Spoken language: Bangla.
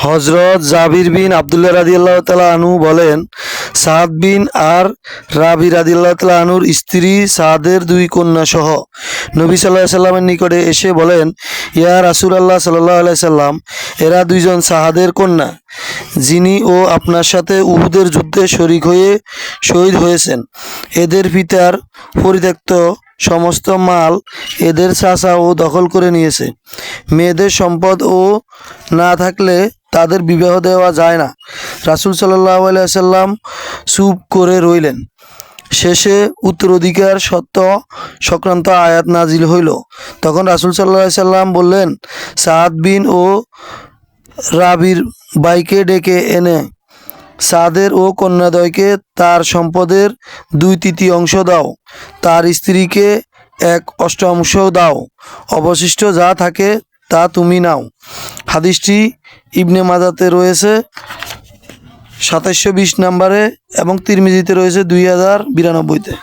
হজরত জাবির বিন আবদুল্লাহ রাদিয়াল্লাহু তাআলা আনহু বলেন, সাদ বিন আর রাবি রাদিয়াল্লাহু তাআলা আনহুর স্ত্রী সাদের দুই কন্যা সহ নবী সাল্লাল্লাহু আলাইহি সাল্লামের নিকটে এসে বলেন, ইয়া রাসূলুল্লাহ সাল্লাল্লাহু আলাইহি সাল্লাম, এরা দুইজন সাহাদের কন্যা, যিনি ও আপনার সাথে উহুদের যুদ্ধে শরীক হয়ে শহীদ হয়েছেন। এদের পিতার পরিত্যক্ত সমস্ত মাল এদের চাচা ও দখল করে নিয়েছে। মেয়েদের সম্পদ ও না থাকলে তাদের বিবাহ দেওয়া যায় না। রাসূল সাল্লাল্লাহু আলাইহি সাল্লাম চুপ করে রইলেন। শেষে উত্তরাধিকার সত্ত্ব সংক্রান্ত আয়াত নাজিল হইল। তখন রাসূল সাল্লাল্লাহু আলাইহি সাল্লাম বললেন, সাদ বিন ও রাবির ভাইকে ডেকে এনে সাদের ও কন্যাদ্বয়কে তার সম্পদের 2/3 দাও, তার স্ত্রীকে 1/8 দাও, অবশিষ্ট যা থাকে তা তুমি নাও। হাদিসটি ইবনে মাজাতে রয়েছে 2720 নম্বরে এবং তিরমিজিতে রয়েছে 2092-তে।